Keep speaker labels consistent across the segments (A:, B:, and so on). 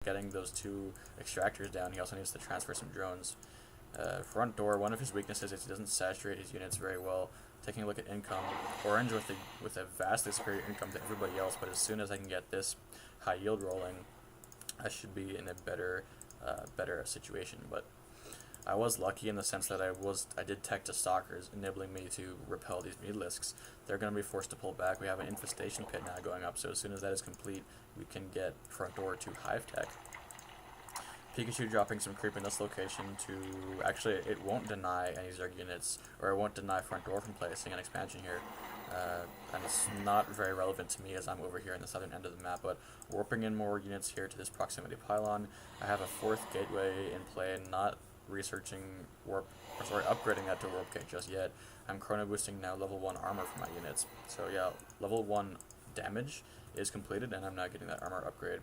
A: getting those 2 extractors down, he also needs to transfer some drones. Frontdoor, one of his weaknesses is he doesn't saturate his units very well. Taking a look at income, Orange with a vastly superior income to everybody else, but as soon as I can get this high yield rolling, I should be in a better situation. But I was lucky in the sense that I did tech to stalkers, enabling me to repel these mutalisks. They're going to be forced to pull back. We have an infestation pit now going up, so as soon as that is complete, we can get Frontdoor to hive tech. Pycckuu dropping some creep in this location to, actually it won't deny any Zerg units, or it won't deny Frontdoor from placing an expansion here. And it's not very relevant to me as I'm over here in the southern end of the map, but warping in more units here to this proximity pylon. I have a 4th gateway in play, not researching upgrading that to warp gate just yet. I'm chrono boosting now level 1 armor for my units. So yeah, level 1 damage is completed, and I'm now getting that armor upgrade.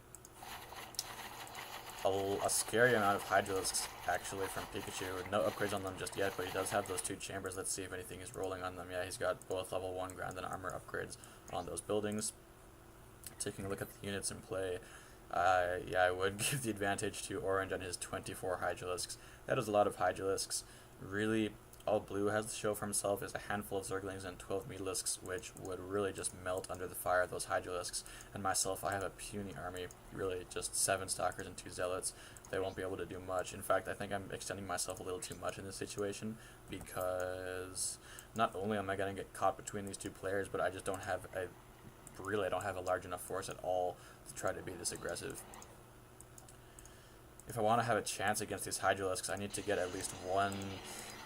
A: A scary amount of Hydralisks actually from Pycckuu. No upgrades on them just yet, but he does have those 2 chambers. Let's see if anything is rolling on them. Yeah, he's got both level 1 ground and armor upgrades on those buildings. Taking a look at the units in play, yeah, I would give the advantage to Orange on his 24 Hydralisks. That is a lot of Hydralisks. Really, all Blue has to show for himself is a handful of Zerglings and 12 Mutalisks, which would really just melt under the fire of those Hydralisks. And myself, I have a puny army, really just 7 Stalkers and 2 Zealots. They won't be able to do much. In fact, I think I'm extending myself a little too much in this situation, because not only am I going to get caught between these 2 players, but I just don't have I don't have a large enough force at all to try to be this aggressive. If I want to have a chance against these Hydralisks, I need to get at least 1.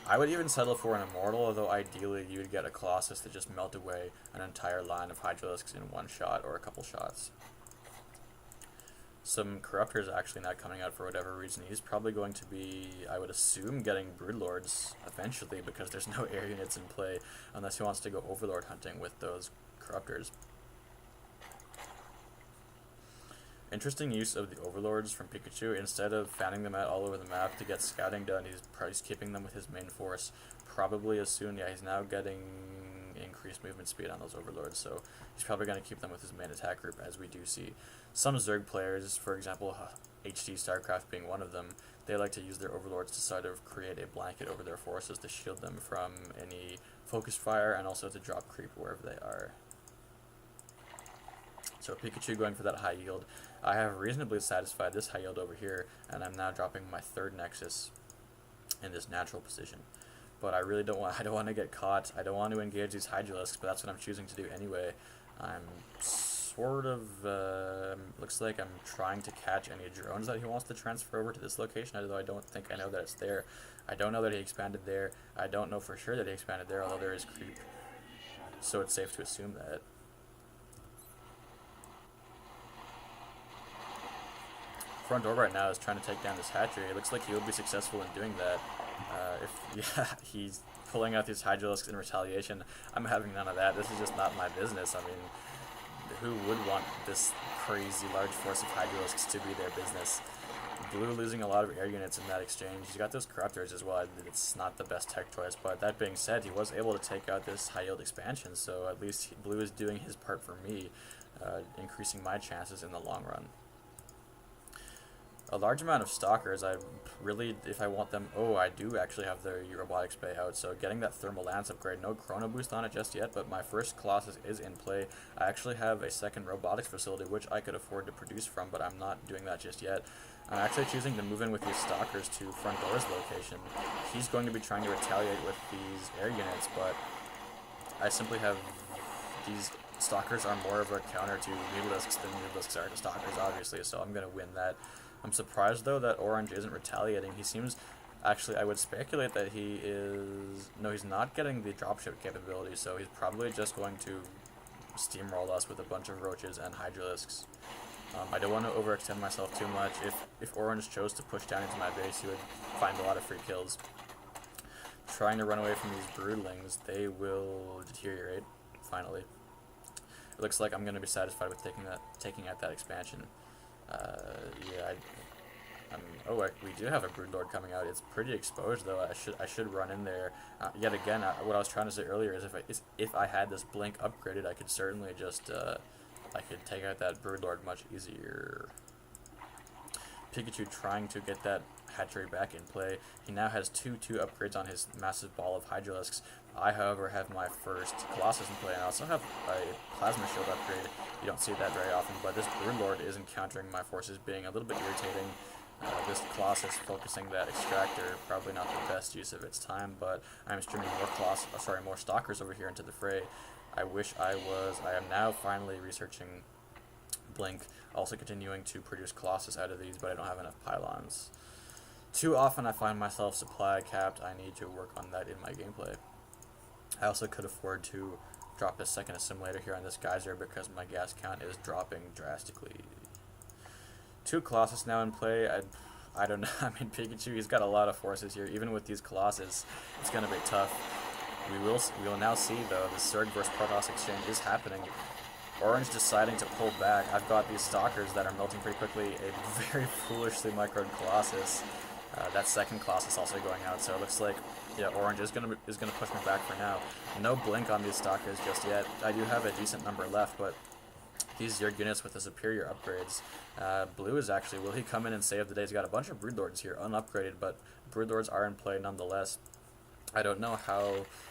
A: I would even settle for an Immortal, although ideally you would get a Colossus to just melt away an entire line of Hydralisks in 1 shot or a couple shots. Some Corruptors actually not coming out for whatever reason. He's probably going to be, I would assume, getting Broodlords eventually, because there's no air units in play unless he wants to go Overlord hunting with those Corruptors. Interesting use of the Overlords from Pycckuu. Instead of fanning them out all over the map to get scouting done, he's keeping them with his main force. Probably as soon, yeah, he's now getting increased movement speed on those Overlords, so he's probably going to keep them with his main attack group, as we do see. Some Zerg players, for example, HD Starcraft being one of them, they like to use their Overlords to sort of create a blanket over their forces to shield them from any focus fire, and also to drop creep wherever they are. So Pycckuu going for that high yield. I have reasonably satisfied this high yield over here, and I'm now dropping my 3rd Nexus in this natural position. But I really don't want to get caught. I don't want to engage these Hydralisks, but that's what I'm choosing to do anyway. I'm sort of, looks like I'm trying to catch any drones that he wants to transfer over to this location, although I don't think I know that it's there. I don't know that he expanded there. I don't know for sure that he expanded there, although there is creep. So it's safe to assume that. Frontdoor right now is trying to take down this hatchery. It looks like he will be successful in doing that. Yeah, he's pulling out these Hydralisks in retaliation. I'm having none of that. This is just not my business. I mean, who would want this crazy large force of Hydralisks to be their business? Blue losing a lot of air units in that exchange. He's got those Corruptors as well. It's not the best tech choice, but that being said, he was able to take out this high yield expansion, so at least Blue is doing his part for me, increasing my chances in the long run. A large amount of Stalkers, I really, if I want them, I do actually have the Robotics Bay out, so getting that Thermal Lance upgrade, no Chrono Boost on it just yet, but my first Colossus is in play. I actually have a 2nd Robotics facility, which I could afford to produce from, but I'm not doing that just yet. I'm actually choosing to move in with these Stalkers to Frontdoor's location. He's going to be trying to retaliate with these air units, but I simply have these Stalkers are more of a counter to Mutalisks than Mutalisks are to Stalkers, obviously, so I'm going to win that. I'm surprised, though, that Orange isn't retaliating. He seems, actually, I would speculate that he is, no, he's not getting the dropship capability, so he's probably just going to steamroll us with a bunch of Roaches and Hydralisks. I don't want to overextend myself too much. If Orange chose to push down into my base, he would find a lot of free kills. Trying to run away from these Broodlings, they will deteriorate, finally. It looks like I'm going to be satisfied with taking out that expansion. Yeah, we do have a Broodlord coming out. It's pretty exposed, though. I should run in there. Yet again, what I was trying to say earlier is if I had this blink upgraded, I could certainly just I could take out that Broodlord much easier. Pycckuu trying to get that hatchery back in play. He now has 2 upgrades on his massive ball of Hydralisks. I, however, have my first Colossus in play, and I also have a Plasma Shield upgrade. You don't see that very often, but this Broodlord is encountering my forces, being a little bit irritating. This Colossus focusing that Extractor, probably not the best use of its time, but I'm streaming more Stalkers over here into the fray. I am now finally researching Blink, also continuing to produce Colossus out of these, but I don't have enough pylons. Too often I find myself supply capped. I need to work on that in my gameplay. I also could afford to drop a second assimilator here on this geyser because my gas count is dropping drastically. 2 Colossus now in play. I don't know. I mean, Pycckuu, he's got a lot of forces here. Even with these Colossus, it's going to be tough. We will now see, though, the Zerg versus Protoss exchange is happening. Orange deciding to pull back. I've got these Stalkers that are melting pretty quickly. A very foolishly microed Colossus. That second Colossus also going out, so it looks like, yeah, Orange is gonna push me back for now. No Blink on these Stalkers just yet. I do have a decent number left, but these Zerg units with the superior upgrades. Blue is actually, will he come in and save the day? He's got a bunch of Broodlords here, unupgraded, but Broodlords are in play nonetheless. I don't know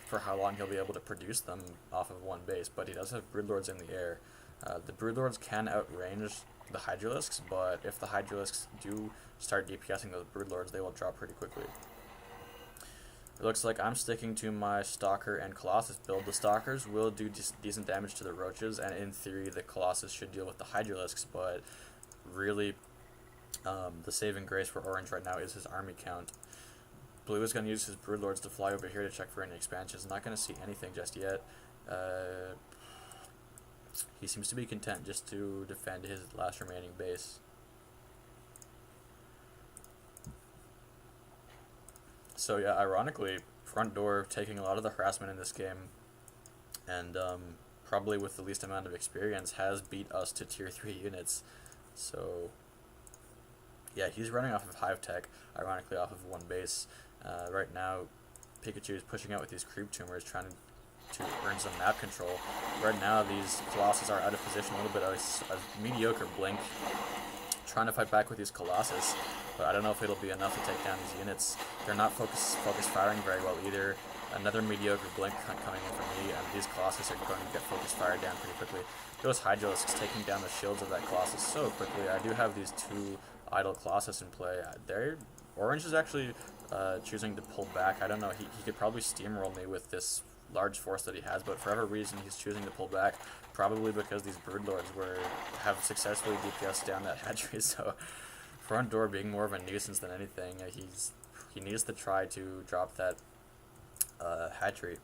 A: for how long he'll be able to produce them off of one base, but he does have Broodlords in the air. The Broodlords can outrange the Hydralisks, but if the Hydralisks do start DPSing those Broodlords, they will drop pretty quickly. It looks like I'm sticking to my Stalker and Colossus build. The Stalkers will do decent damage to the Roaches, and in theory the Colossus should deal with the Hydralisks, but really the saving grace for Orange right now is his army count. Blue is going to use his Broodlords to fly over here to check for any expansions. Not going to see anything just yet. He seems to be content just to defend his last remaining base. So yeah, ironically, Frontdoor taking a lot of the harassment in this game, and probably with the least amount of experience, has beat us to tier 3 units. So yeah, he's running off of Hive Tech, ironically off of one base. Right now, Pycckuu is pushing out with these creep tumors, trying to earn some map control. Right now, these Colossus are out of position, a little bit of a mediocre Blink, trying to fight back with these Colossus, but I don't know if it'll be enough to take down these units. They're not focus firing very well either. Another mediocre Blink coming in from me, and these Colossus are going to get focus fired down pretty quickly. Those Hydralisks taking down the shields of that Colossus so quickly. I do have these 2 idle Colossus in play. Orange is actually choosing to pull back. I don't know, he could probably steamroll me with this large force that he has, but for whatever reason he's choosing to pull back, probably because these Broodlords have successfully DPSed down that hatchery. So Frontdoor being more of a nuisance than anything, he needs to try to drop that hatchery.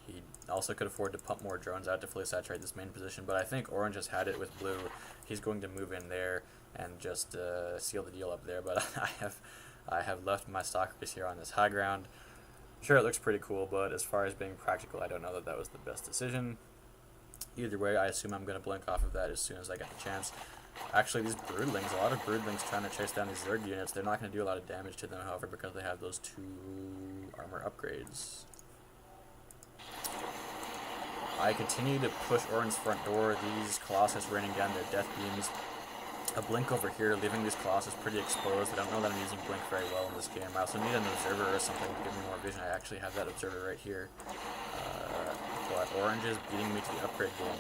A: He also could afford to pump more drones out to fully saturate this main position, but I think Orange has had it with Blue. He's going to move in there and just seal the deal up there, but I have left my Stalkers here on this high ground. Sure, it looks pretty cool, but as far as being practical, I don't know that that was the best decision. Either way, I assume I'm going to blink off of that as soon as I get the chance. Actually, these Broodlings, a lot of Broodlings trying to chase down these Zerg units, they're not going to do a lot of damage to them, however, because they have those 2 armor upgrades. I continue to push Orange's Frontdoor, these Colossus raining down their death beams. A Blink over here, leaving these Colossus pretty exposed. I don't know that I'm using Blink very well in this game. I also need an Observer or something to give me more vision. I actually have that Observer right here. But Orange is beating me to the upgrade game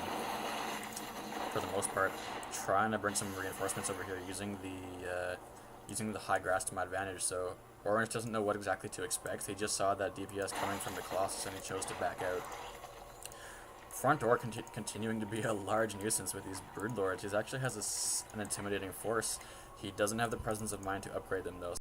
A: for the most part. Trying to bring some reinforcements over here using the high grass to my advantage. So Orange doesn't know what exactly to expect. He just saw that DPS coming from the Colossus and he chose to back out. Frontdoor continuing to be a large nuisance with these Broodlords. He actually has an intimidating force. He doesn't have the presence of mind to upgrade them though.